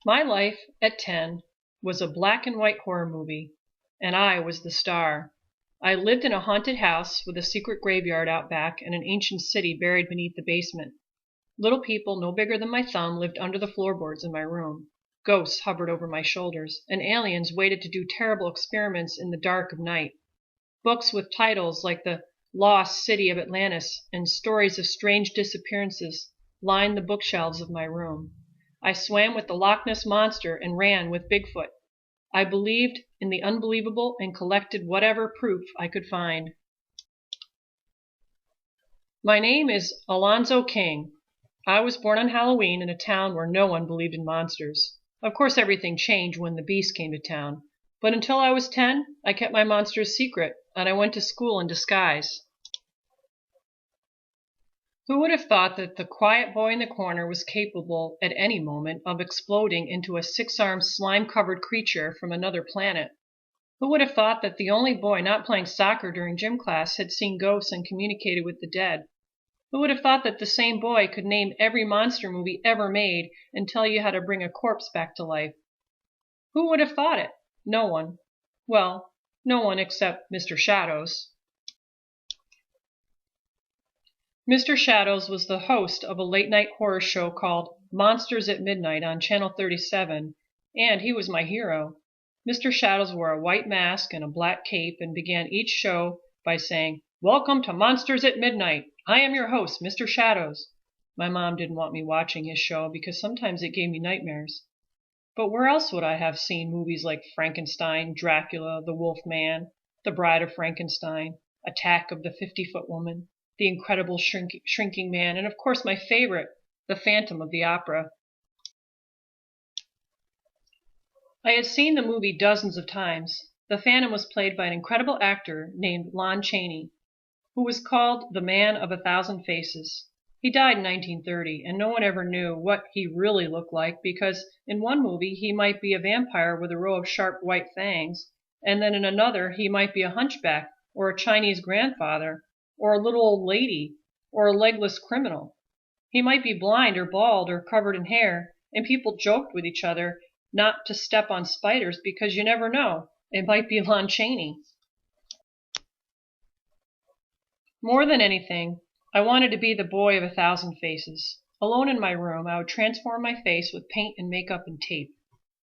My life at 10 was a black and white horror movie, and I was the star. I lived in a haunted house with a secret graveyard out back and an ancient city buried beneath the basement. Little people no bigger than my thumb lived under the floorboards in my room. Ghosts hovered over my shoulders, and aliens waited to do terrible experiments in the dark of night. Books with titles like The Lost City of Atlantis and stories of strange disappearances lined the bookshelves of my room. I swam with the Loch Ness Monster and ran with Bigfoot. I believed in the unbelievable and collected whatever proof I could find. My name is Alonzo King. I was born on Halloween in a town where no one believed in monsters. Of course, everything changed when the Beast came to town. But until I was 10, I kept my monsters secret, and I went to school in disguise. Who would have thought that the quiet boy in the corner was capable at any moment of exploding into a six-armed slime-covered creature from another planet? Who would have thought that the only boy not playing soccer during gym class had seen ghosts and communicated with the dead? Who would have thought that the same boy could name every monster movie ever made and tell you how to bring a corpse back to life? Who would have thought it? No one. Well, no one except Mr. Shadows. Mr. Shadows was the host of a late-night horror show called Monsters at Midnight on Channel 37, and he was my hero. Mr. Shadows wore a white mask and a black cape and began each show by saying, "Welcome to Monsters at Midnight. I am your host, Mr. Shadows." My mom didn't want me watching his show because sometimes it gave me nightmares. But where else would I have seen movies like Frankenstein, Dracula, The Wolf Man, The Bride of Frankenstein, Attack of the 50-Foot Woman, The Incredible Shrinking Man, and of course my favorite, The Phantom of the Opera. I had seen the movie dozens of times. The Phantom was played by an incredible actor named Lon Chaney, who was called the Man of 1,000 Faces. He died in 1930, and no one ever knew what he really looked like because in one movie he might be a vampire with a row of sharp white fangs, and then in another he might be a hunchback or a Chinese grandfather or a little old lady or a legless criminal. He might be blind or bald or covered in hair, and people joked with each other not to step on spiders because you never know. It might be Lon Chaney. More than anything, I wanted to be the boy of 1,000 faces. Alone in my room, I would transform my face with paint and makeup and tape.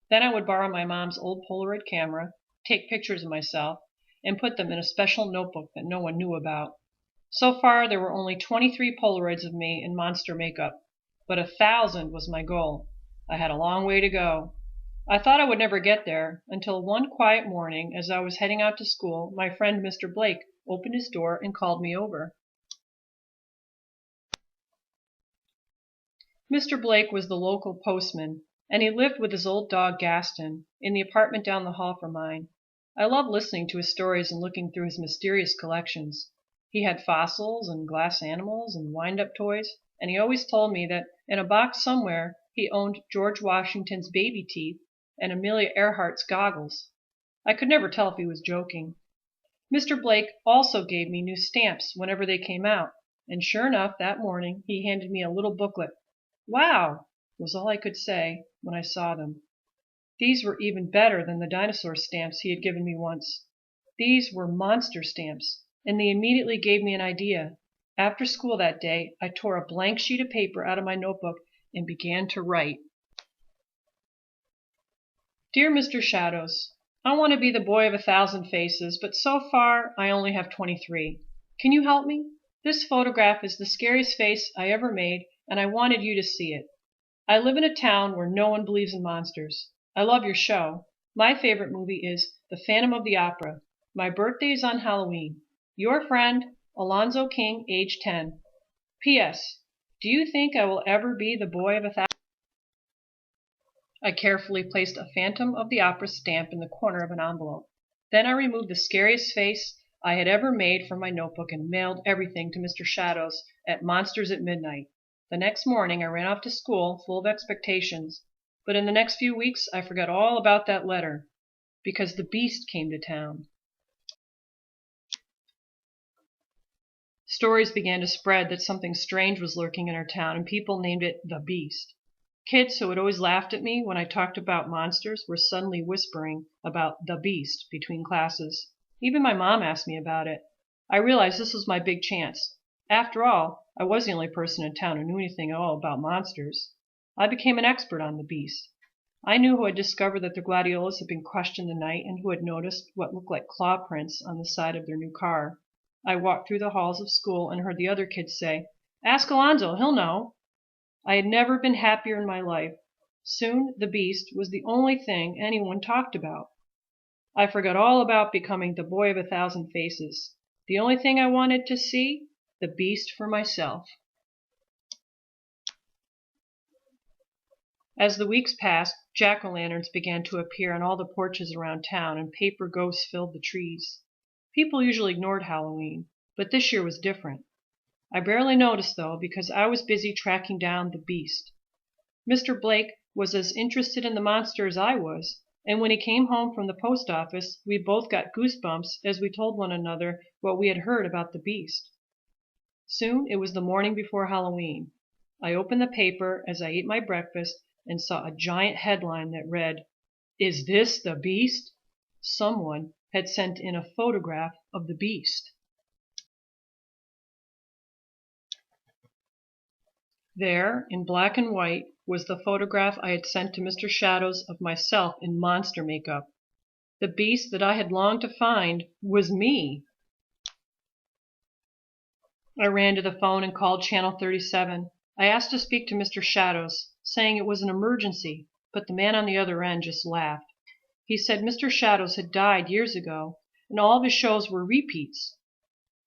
Then I would borrow my mom's old Polaroid camera, take pictures of myself, and put them in a special notebook that no one knew about. So far, there were only 23 Polaroids of me in monster makeup, but 1,000 was my goal. I had a long way to go. I thought I would never get there until one quiet morning, as I was heading out to school, my friend Mr. Blake opened his door and called me over. Mr. Blake was the local postman, and he lived with his old dog Gaston in the apartment down the hall from mine. I loved listening to his stories and looking through his mysterious collections. He had fossils and glass animals and wind-up toys, and he always told me that in a box somewhere he owned George Washington's baby teeth and Amelia Earhart's goggles. I could never tell if he was joking. Mr. Blake also gave me new stamps whenever they came out, and sure enough, that morning he handed me a little booklet. "Wow!" was all I could say when I saw them. These were even better than the dinosaur stamps he had given me once. These were monster stamps, and they immediately gave me an idea. After school that day, I tore a blank sheet of paper out of my notebook and began to write. Dear Mr. Shadows, I want to be the boy of 1,000 faces, but so far I only have 23. Can you help me? This photograph is the scariest face I ever made, and I wanted you to see it. I live in a town where no one believes in monsters. I love your show. My favorite movie is The Phantom of the Opera. My birthday is on Halloween. Your friend, Alonzo King, age 10. P.S. Do you think I will ever be the boy of 1,000? I carefully placed a Phantom of the Opera stamp in the corner of an envelope. Then I removed the scariest face I had ever made from my notebook and mailed everything to Mr. Shadows at Monsters at Midnight. The next morning I ran off to school full of expectations, but in the next few weeks I forgot all about that letter, because the Beast came to town. Stories began to spread that something strange was lurking in our town, and people named it the Beast. Kids who had always laughed at me when I talked about monsters were suddenly whispering about the beast between classes. Even my mom asked me about it. I realized this was my big chance. After all, I was the only person in town who knew anything at all about monsters. I became an expert on the beast. I knew who had discovered that their gladiolas had been crushed in the night and who had noticed what looked like claw prints on the side of their new car. I walked through the halls of school and heard the other kids say, "Ask Alonzo, he'll know." I had never been happier in my life. Soon the beast was the only thing anyone talked about. I forgot all about becoming the boy of 1,000 faces. The only thing I wanted to see, the beast for myself. As the weeks passed, jack-o'-lanterns began to appear on all the porches around town, and paper ghosts filled the trees. People usually ignored Halloween, but this year was different. I barely noticed, though, because I was busy tracking down the beast. Mr. Blake was as interested in the monster as I was, and when he came home from the post office, we both got goosebumps as we told one another what we had heard about the beast. Soon it was the morning before Halloween. I opened the paper as I ate my breakfast and saw a giant headline that read, "Is this the beast?" Someone had sent in a photograph of the beast. There, in black and white, was the photograph I had sent to Mr. Shadows of myself in monster makeup. The beast that I had longed to find was me. I ran to the phone and called Channel 37. I asked to speak to Mr. Shadows, saying it was an emergency, but the man on the other end just laughed. He said Mr. Shadows had died years ago, and all of his shows were repeats.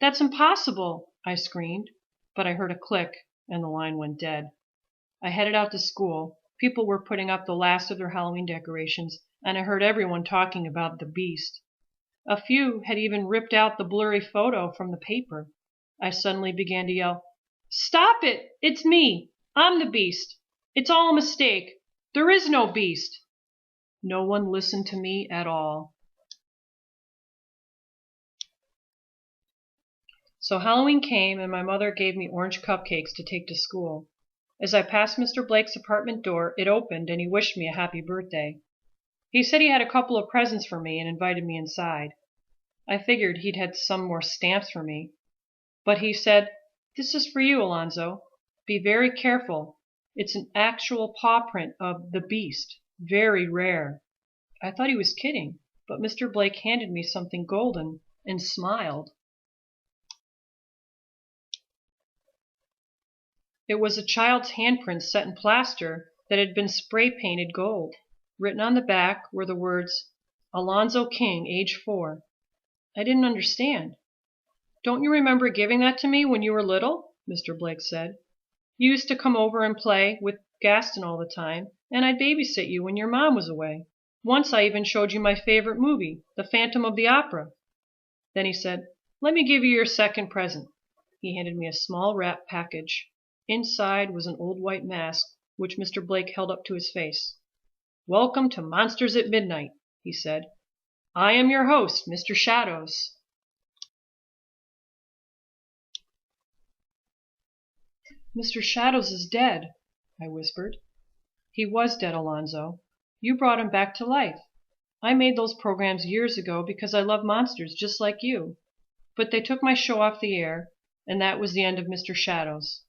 "That's impossible!" I screamed, but I heard a click, and the line went dead. I headed out to school. People were putting up the last of their Halloween decorations, and I heard everyone talking about the beast. A few had even ripped out the blurry photo from the paper. I suddenly began to yell, "Stop it! It's me! I'm the beast! It's all a mistake! There is no beast!" No one listened to me at all. So Halloween came, and my mother gave me orange cupcakes to take to school. As I passed Mr. Blake's apartment door, it opened, and he wished me a happy birthday. He said he had a couple of presents for me and invited me inside. I figured he'd had some more stamps for me. But he said, "This is for you, Alonzo. Be very careful. It's an actual paw print of the beast. Very rare." I thought he was kidding, but Mr. Blake handed me something golden and smiled. It was a child's handprint set in plaster that had been spray painted gold. Written on the back were the words, "Alonzo King, age 4." I didn't understand. "Don't you remember giving that to me when you were little?" Mr. Blake said. "You used to come over and play with Gaston all the time, and I'd babysit you when your mom was away. Once I even showed you my favorite movie, The Phantom of the Opera." Then he said, "Let me give you your second present." He handed me a small wrapped package. Inside was an old white mask, which Mr. Blake held up to his face. "Welcome to Monsters at Midnight," he said. "I am your host, Mr. Shadows." "Mr. Shadows is dead," I whispered. "He was dead, Alonzo. You brought him back to life. I made those programs years ago because I love monsters just like you. But they took my show off the air, and that was the end of Mr. Shadows.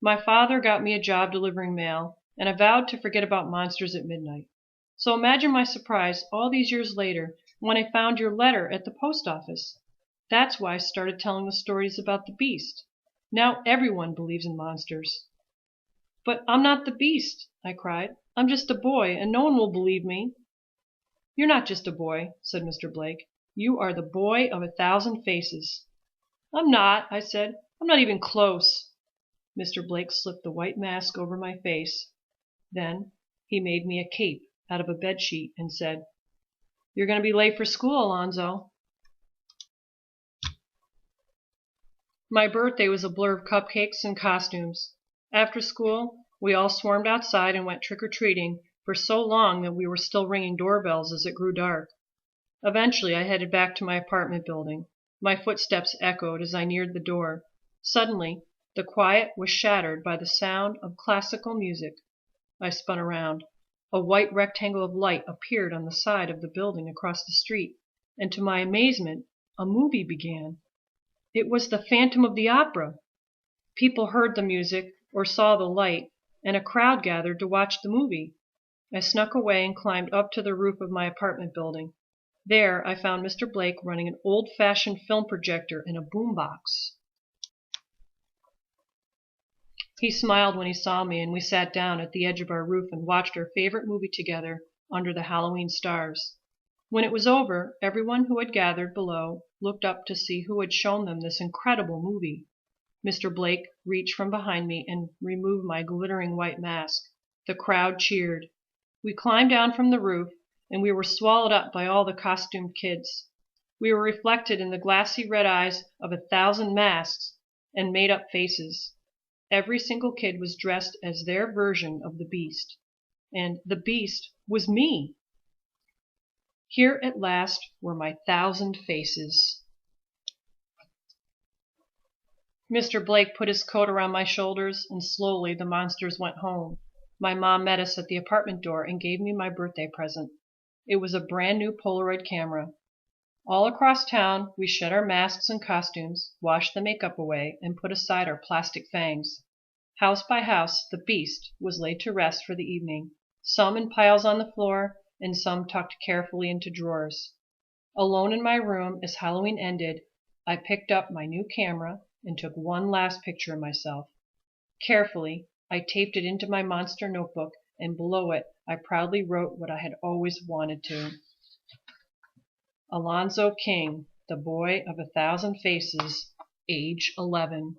My father got me a job delivering mail, and I vowed to forget about Monsters at Midnight. So imagine my surprise all these years later when I found your letter at the post office. That's why I started telling the stories about the beast. Now everyone believes in monsters." "But I'm not the beast," I cried. "I'm just a boy, and no one will believe me." "You're not just a boy," said Mr. Blake. "You are the boy of 1,000 faces." "I'm not," I said. "I'm not even close." Mr. Blake slipped the white mask over my face. Then he made me a cape out of a bedsheet and said, "You're going to be late for school, Alonzo." My birthday was a blur of cupcakes and costumes. After school, we all swarmed outside and went trick-or-treating for so long that we were still ringing doorbells as it grew dark. Eventually, I headed back to my apartment building. My footsteps echoed as I neared the door. Suddenly, the quiet was shattered by the sound of classical music. I spun around. A white rectangle of light appeared on the side of the building across the street, and to my amazement, a movie began. It was the Phantom of the Opera. People heard the music or saw the light, and a crowd gathered to watch the movie. I snuck away and climbed up to the roof of my apartment building. There I found Mr. Blake running an old-fashioned film projector and a boombox. He smiled when he saw me, and we sat down at the edge of our roof and watched our favorite movie together under the Halloween stars. When it was over, everyone who had gathered below looked up to see who had shown them this incredible movie. Mr. Blake reached from behind me and removed my glittering white mask. The crowd cheered. We climbed down from the roof, and we were swallowed up by all the costumed kids. We were reflected in the glassy red eyes of 1,000 masks and made-up faces. Every single kid was dressed as their version of the Beast, and the Beast was me. Here at last were my 1,000 faces. Mr. Blake put his coat around my shoulders, and slowly the monsters went home. My mom met us at the apartment door and gave me my birthday present. It was a brand new Polaroid camera. All across town, we shed our masks and costumes, washed the makeup away, and put aside our plastic fangs. House by house, the Beast was laid to rest for the evening, some in piles on the floor, and some tucked carefully into drawers. Alone in my room, as Halloween ended, I picked up my new camera and took one last picture of myself. Carefully, I taped it into my monster notebook, and below it, I proudly wrote what I had always wanted to. Alonzo King, the boy of 1,000 faces, age 11.